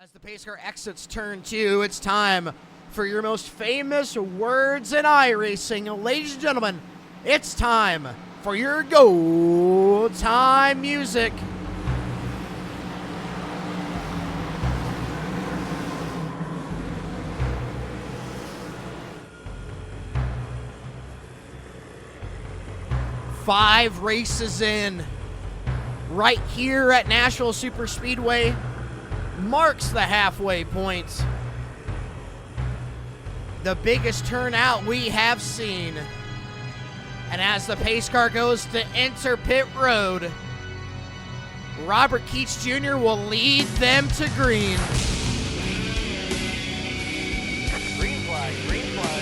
As the pace car exits turn 2, it's time for your most famous words in iRacing. Ladies and gentlemen, it's time for your go time music. Five races in, right here at Nashville Superspeedway, marks the halfway point. The biggest turnout we have seen. And as the pace car goes to enter pit road, Robert Keach Jr. will lead them to green. Green flag, green flag.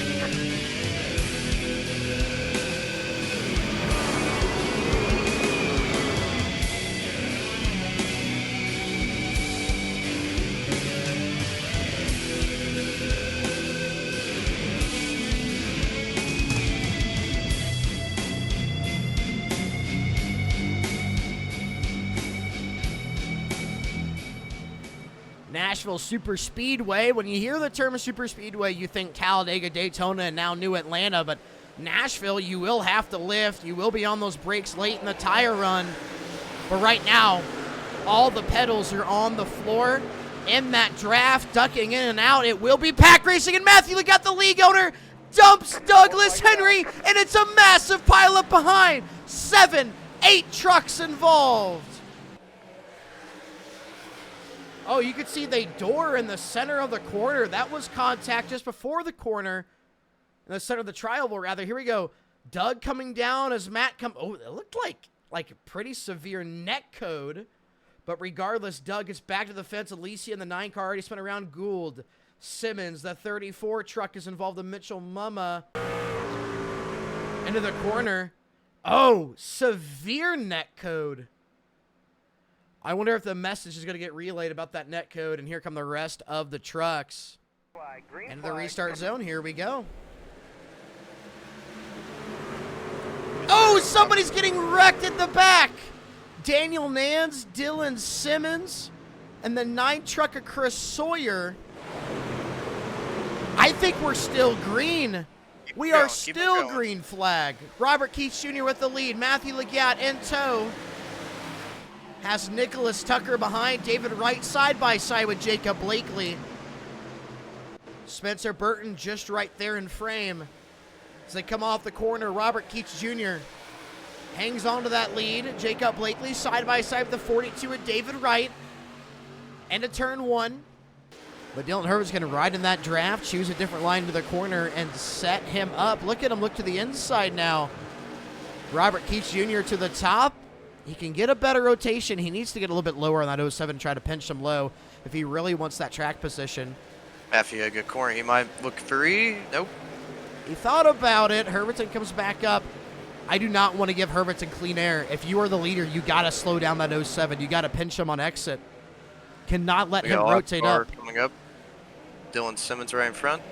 Nashville Superspeedway. When you hear the term Superspeedway, you think Talladega, Daytona, and now New Atlanta, but Nashville, you will have to lift. You will be on those brakes late in the tire run. But right now, all the pedals are on the floor. In that draft, ducking in and out, it will be pack racing, and Matthew Legat, the league owner, dumps Douglas Henry, and it's a massive pileup behind. 7, 8 trucks involved. Oh, you could see the door in the center of the corner. That was contact just before the corner. In the center of the tri-oval, rather. Here we go. Doug coming down as Matt come. Oh, it looked like a pretty severe neck code. But regardless, Doug gets back to the fence. Alicia in the 9 car already spun around. Gould. Simmons, the 34 truck is involved in Mitchell Mumma. Into the corner. Oh, severe neck code. I wonder if the message is going to get relayed about that net code, and here come the rest of the trucks. Into the restart zone, here we go. Oh, somebody's getting wrecked in the back. Daniel Nance, Dylan Simmons, and the 9 truck of Chris Sawyer. I think we're still green. We are still green flag. Robert Keach Jr. with the lead. Matthew Legat in tow. Has Nicholas Tucker behind. David Wright side by side with Jacob Blakely. Spencer Burton just right there in frame. As they come off the corner, Robert Keach Jr. hangs on to that lead. Jacob Blakely side by side with the 42 with David Wright. Into turn 1. But Dylan Herbert's going to ride in that draft, choose a different line to the corner, and set him up. Look at him look to the inside now. Robert Keach Jr. to the top. He can get a better rotation. He needs to get a little bit lower on that 07 and try to pinch him low if he really wants that track position. Matthew, a good corner. He might look free. Nope. He thought about it. Herbertson comes back up. I do not want to give Herbertson clean air. If you are the leader, you got to slow down that 07. You got to pinch him on exit. Cannot let him rotate up. Coming up. Dylan Simmons right in front.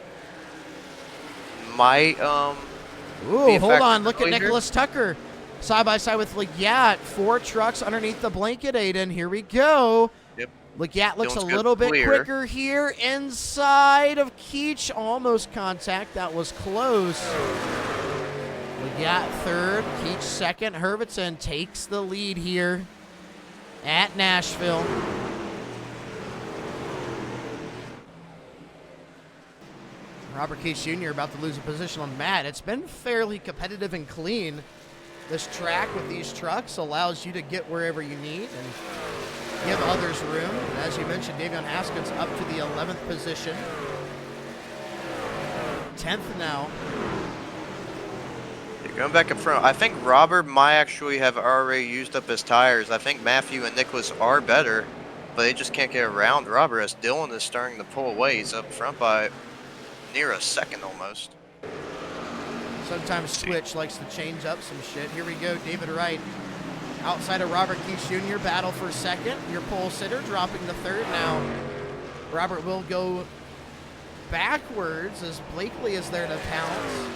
Might Ooh, hold on. Look at Nicholas Tucker. Side by side with Legat. 4 trucks underneath the blanket, Aiden. Here we go. Yep. Legat looks a little bit quicker here. Inside of Keach. Almost contact. That was close. Legat third. Keach second. Herbertson takes the lead here at Nashville. Robert Keach Jr. about to lose a position on Matt. It's been fairly competitive and clean. This track with these trucks allows you to get wherever you need and give others room. And as you mentioned, Davion Haskins up to the 11th position. 10th now. You're going back up front. I think Robert might actually have already used up his tires. I think Matthew and Nicholas are better, but they just can't get around Robert as Dylan is starting to pull away. He's up front by near a second almost. Sometimes Twitch likes to change up some shit. Here we go, David Wright. Outside of Robert Keach Jr., battle for second. Your pole sitter dropping the third now. Robert will go backwards as Blakely is there to pounce.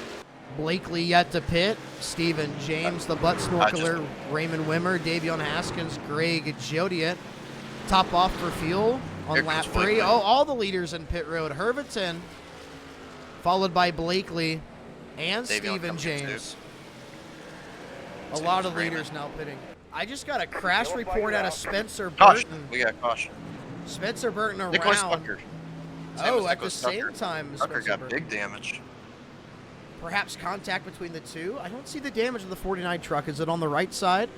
Blakely yet to pit. Stephen James, the butt snorkeler. Raymond Wimmer, Davion Haskins, Greg Jodiet. Top off for fuel. on Here lap comes 3. Blakely. Oh, all the leaders in pit road. Herventon, followed by Blakely and Davion Stephen coming in, James. A Same lot as of leaders Raymond. now pitting. I just got a crash report out of Spencer Caution. Burton. We got caution. Spencer Burton around. Nicholas Tucker. Same Oh, as at the Nicholas same Tucker. time as Tucker Spencer got Burton. big damage. Perhaps contact between the two. I don't see the damage of the 49 truck. Is it on the right side?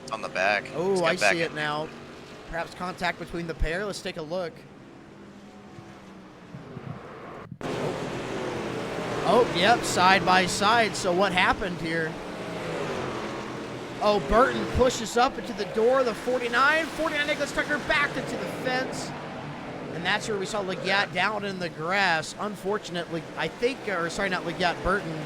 It's on the back. Oh, Let's get I back see in. it now. Perhaps contact between the pair. Let's take a look. Oh, yep, side by side. So what happened here? Oh, Burton pushes up into the door. The 49. 49 Nicholas Tucker backed into the fence. And that's where we saw Leggett down in the grass. Unfortunately, I think, or sorry, not Leggett, Burton.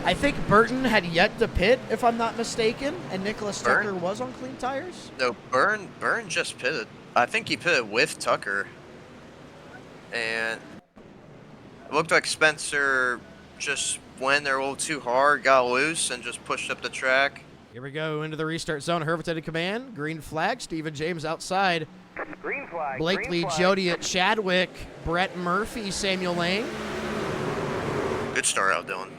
I think Burton had yet to pit, if I'm not mistaken, and Nicholas Tucker was on clean tires. No, Burn just pitted. I think he pitted with Tucker. And it looked like Spencer just went there a little too hard, got loose, and just pushed up the track. Here we go into the restart zone. Herventon in command. Green flag. Stephen James outside. Green flag. Blakely, green flag. Jody at Chadwick. Brett Murphy, Samuel Lang. Good start out, Dylan.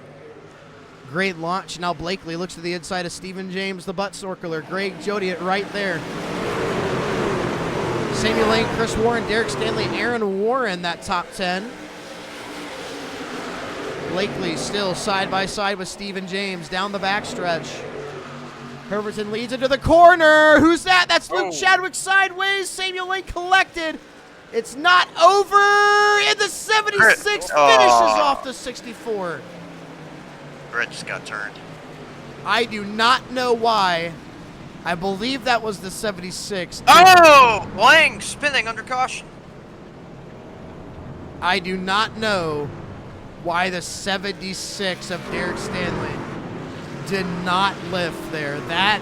Great launch. Now Blakely looks to the inside of Stephen James, the butt circler. Greg Jody at right there. Samuel Lang, Chris Warren, Derek Stanley, Aaron Warren, that top 10. Blakely still side by side with Stephen James down the backstretch. Herventon leads into the corner. Who's that? That's Luke Chadwick sideways. Samuel Lang collected. It's not over. And the 76 finishes off the 64. Brett just got turned. I do not know why. I believe that was the 76. Oh! Lang spinning under caution. I do not know why the 76 of Derek Stanley did not lift there. That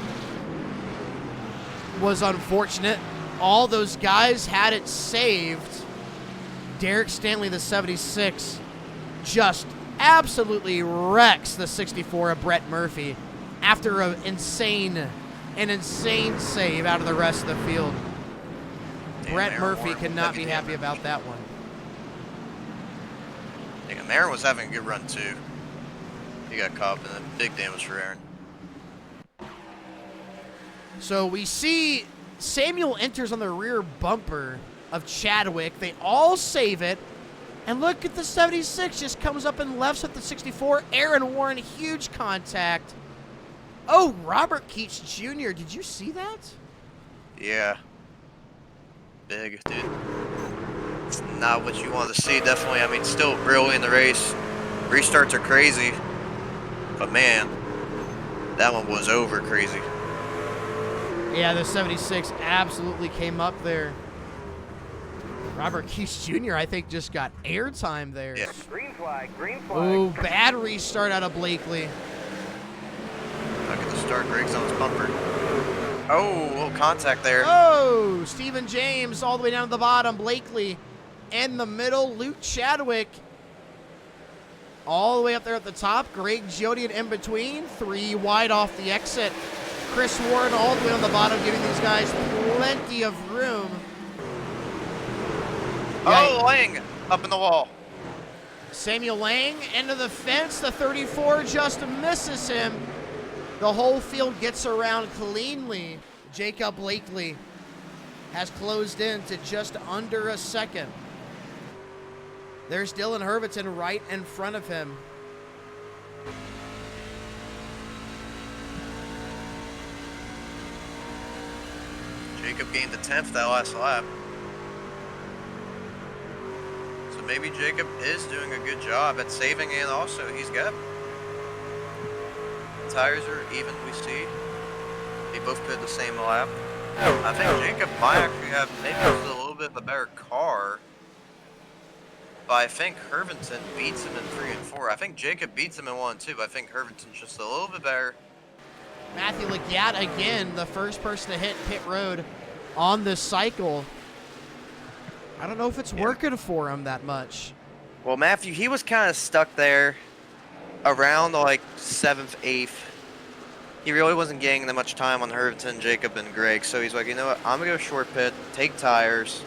was unfortunate. All those guys had it saved. Derek Stanley, the 76, just absolutely wrecks the 64 of Brett Murphy after an insane save out of the rest of the field. Damn, Brett Aaron Murphy Warren, cannot heavy be happy damage. about that one. Damn, Aaron was having a good run too. He got caught in a big damage for Aaron. So we see Samuel enters on the rear bumper of Chadwick. They all save it. And look at the 76, just comes up and lefts at the 64. Aaron Warren, huge contact. Oh, Robert Keats Jr., did you see that? Yeah. Big, dude. It's not what you want to see, definitely. I mean, still early in the race. Restarts are crazy. But man, that one was over crazy. Yeah, the 76 absolutely came up there. Robert Keats Jr., I think, just got airtime there. Yeah. Green flag. Green flag. Oh, bad restart out of Blakely. Look at the start, Greg's on his bumper. Oh, little contact there. Oh, Stephen James all the way down to the bottom. Blakely in the middle. Luke Chadwick all the way up there at the top. Greg Jody in between. 3 wide off the exit. Chris Warren all the way on the bottom, giving these guys plenty of room. Oh, Lang up in the wall. Samuel Lang into the fence. The 34 just misses him. The whole field gets around cleanly. Jacob Blakely has closed in to just under a second. There's Dylan Herventon right in front of him. Jacob gained the 10th that last lap. So maybe Jacob is doing a good job at saving, and also he's got tires are even, we see. They both put the same lap. I think Jacob might actually have maybe just a little bit of a better car. But I think Herventon beats him in 3 and 4. I think Jacob beats him in 1 and 2, but I think Herventon's just a little bit better. Matthew Leggett again, the first person to hit pit road on this cycle. I don't know if it's working for him that much. Well, Matthew, he was kind of stuck there around like 7th, 8th. He really wasn't getting that much time on Herventon, Jacob, and Greg. So he's like, you know what? I'm going to go short pit, take tires,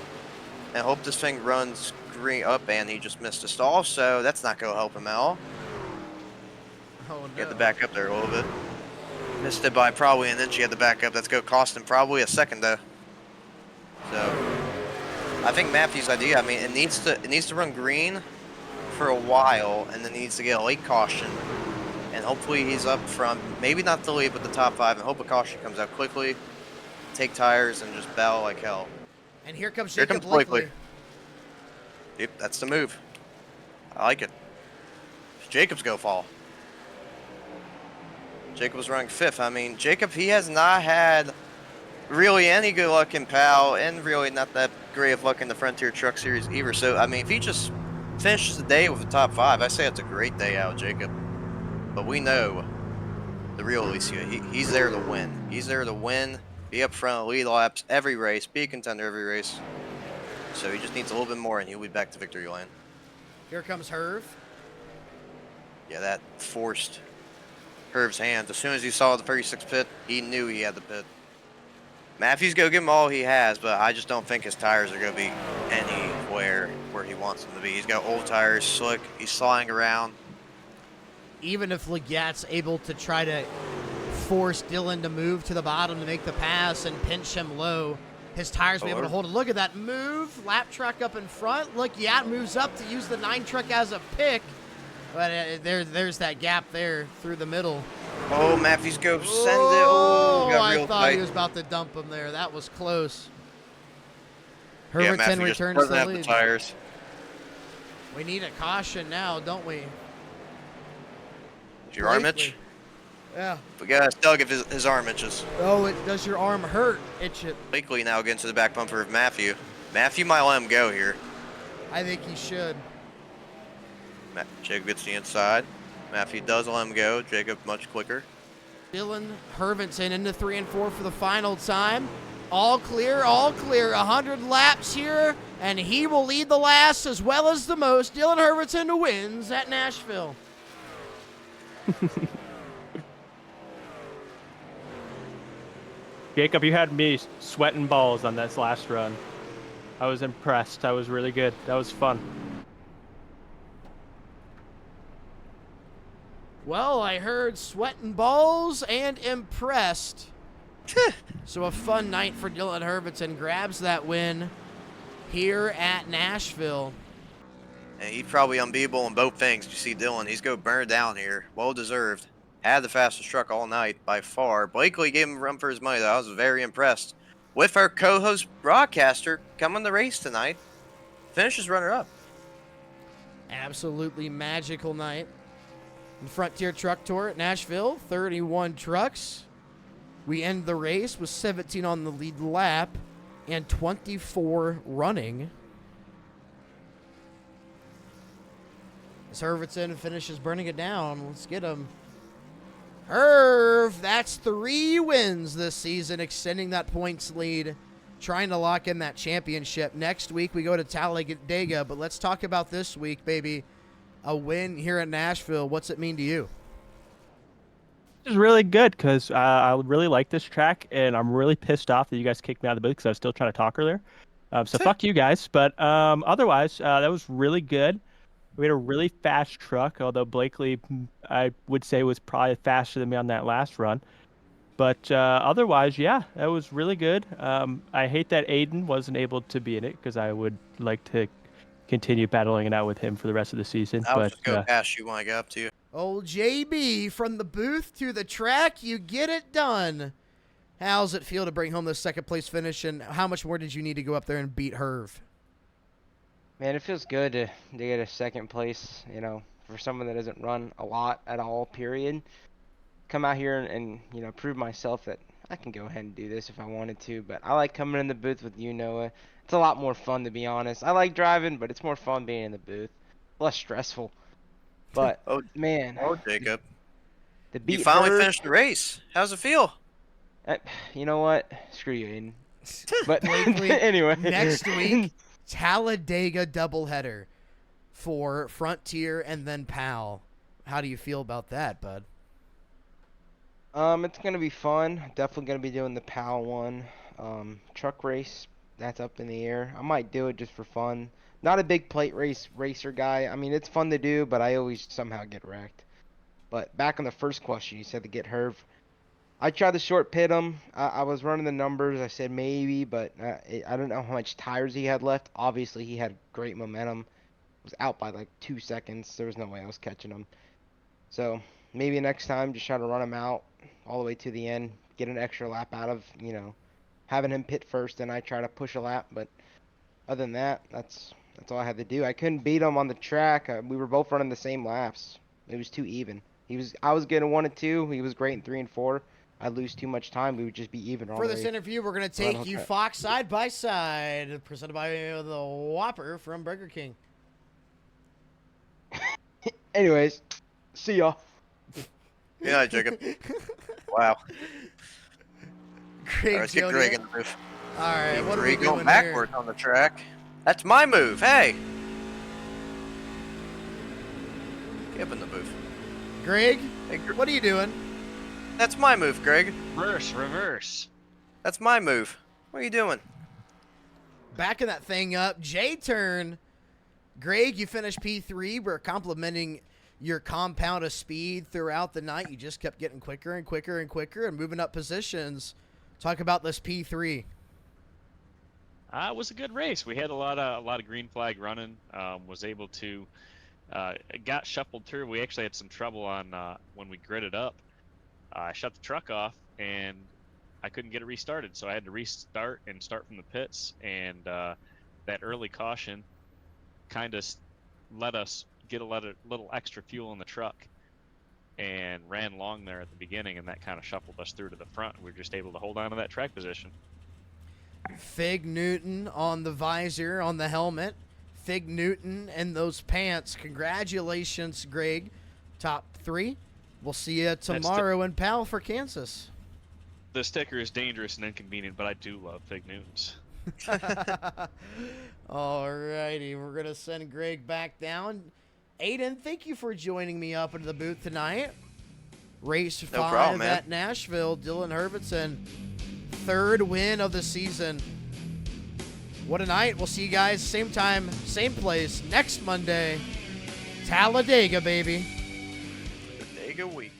and hope this thing runs green up, and he just missed a stall, so that's not going to help him at all. Oh, He had to no. back up there a little bit. Missed it by probably an inch. He had to back up. That's going to cost him probably a second, though. So I think Matthew's idea, I mean, it needs to run green for a while, and then needs to get a late caution. And hopefully he's up from, maybe not the lead, but the top 5, and hope a caution comes out quickly, take tires, and just battle like hell. And here comes Here Jacob comes Blakely. Blakely. Yep, that's the move. I like it. Jacob's go fall. Jacob was running 5th. I mean, Jacob, he has not had really any good luck in PAL, and really not that great of luck in the Frontier Truck Series either. So, I mean, if he just finishes the day with the top 5, I say it's a great day out of Jacob. But we know the real Alicia. He's there to win. He's there to win, be up front, lead laps every race, be a contender every race. So he just needs a little bit more, and he'll be back to victory lane. Here comes Herv. Yeah, that forced Herv's hands. As soon as he saw the 36 pit, he knew he had the pit. Matthews go give him all he has, but I just don't think his tires are going to be anywhere where he wants them to be. He's got old tires, slick. He's sliding around. Even if Legat's able to try to force Dylan to move to the bottom to make the pass and pinch him low, his tires will be able to hold it. Look at that move. Lap truck up in front. Legat moves up to use the 9 truck as a pick. But there's that gap there through the middle. Oh, Matthews go send it. Oh, got I real thought tight. he was about to dump him there. That was close. Yeah, Herbertson Matthews just returns doesn't the have the lead. tires. We need a caution now, don't we? Is your arm Blakely. itch? Yeah. We got Doug if his arm itches. Oh, does your arm hurt? Itch it. Blakely now gets to the back bumper of Matthew. Matthew might let him go here. I think he should. Jacob gets the inside. Matthew does let him go. Jacob much quicker. Dylan Hervenson into 3 and 4 for the final time. All clear, all clear. 100 laps here, and he will lead the last as well as the most. Dylan Hervenson wins at Nashville. Jacob, you had me sweating balls on this last run. I was impressed. That was really good. That was fun. Well, I heard sweating balls and impressed. So a fun night for Dylan Hervenson. Grabs that win here at Nashville. And he's probably unbeatable in both things. You see Dylan, he's going to burn down here. Well deserved. Had the fastest truck all night by far. Blakely gave him a run for his money, though. I was very impressed with our co-host broadcaster coming to race tonight. Finishes runner-up. Absolutely magical night. In Frontier Truck Tour at Nashville, 31 trucks. We end the race with 17 on the lead lap and 24 running. As Hervenson finishes burning it down, let's get him. Herv, that's 3 wins this season, extending that points lead, trying to lock in that championship. Next week we go to Talladega, but let's talk about this week, baby. A win here at Nashville. What's it mean to you? It's really good because I really like this track, and I'm really pissed off that you guys kicked me out of the booth because I was still trying to talk earlier. So fuck you guys. But otherwise, that was really good. We had a really fast truck, although Blakely, I would say, was probably faster than me on that last run. But otherwise, yeah, that was really good. I hate that Aiden wasn't able to be in it because I would like to continue battling it out with him for the rest of the season. I'll But just go past you when I get up to you. Old JB, from the booth to the track, you get it done. How's it feel to bring home the second place finish, and how much more did you need to go up there and beat Herv? Man, it feels good to get a second place, you know, for someone that doesn't run a lot at all, period. Come out here and you know, prove myself that I can go ahead and do this if I wanted to. But I like coming in the booth with you, Noah. It's a lot more fun, to be honest. I like driving, but it's more fun being in the booth. Less stressful. But, Oh, man. Oh, Jacob. The beat You finally Herv- finished the race. How's it feel? You know what? Screw you, Aiden. But Blakely, anyway. next week, Talladega doubleheader for Frontier and then PAL. How do you feel about that, bud? It's gonna be fun. Definitely gonna be doing the PAL one. Truck race that's up in the air. I might do it just for fun. Not a big plate racer guy. I mean, it's fun to do, but I always somehow get wrecked. But back on the first question, you said to get Herv. I tried to short pit him. I was running the numbers. I said maybe, but I don't know how much tires he had left. Obviously, he had great momentum. Was out by like 2 seconds. There was no way I was catching him. So maybe next time, just try to run him out all the way to the end. Get an extra lap out of, having him pit first, and I try to push a lap. But other than that, that's all I had to do. I couldn't beat him on the track. We were both running the same laps. It was too even. I was getting 1 and 2. He was great in 3 and 4. I'd lose too much time. We would just be even all For the this way. interview, we're going to take you Fox side by side, presented by the Whopper from Burger King. Anyways, see y'all. Yeah, Jacob. Wow. Greg, All right, let's get Greg in the booth. All right, what are we Greg doing going backwards here? on the track. That's my move. Hey. Get up in the booth. Greg, Hey, what are you doing? That's my move, Greg. Reverse. That's my move. What are you doing? Backing that thing up. J-turn. Greg, you finished P3. We're complimenting your compound of speed throughout the night. You just kept getting quicker and quicker and quicker and moving up positions. Talk about this P3. It was a good race. We had a lot of green flag running. Was able to got shuffled through. We actually had some trouble on when we gridded up. I shut the truck off and I couldn't get it restarted, so I had to restart and start from the pits. And that early caution kind of let us get a little extra fuel in the truck and ran long there at the beginning, and that kind of shuffled us through to the front. We were just able to hold on to that track position. Fig Newton on the visor, on the helmet. Fig Newton and those pants. Congratulations, Greg. Top 3. We'll see you tomorrow in Powell for Kansas. The sticker is dangerous and inconvenient, but I do love Fig Newtons. All righty, we're going to send Greg back down. Aiden, thank you for joining me up into the booth tonight. Race 5 problem, man. at Nashville. Dylan Herbertson, 3rd win of the season. What a night. We'll see you guys same time, same place next Monday. Talladega, baby. Talladega week.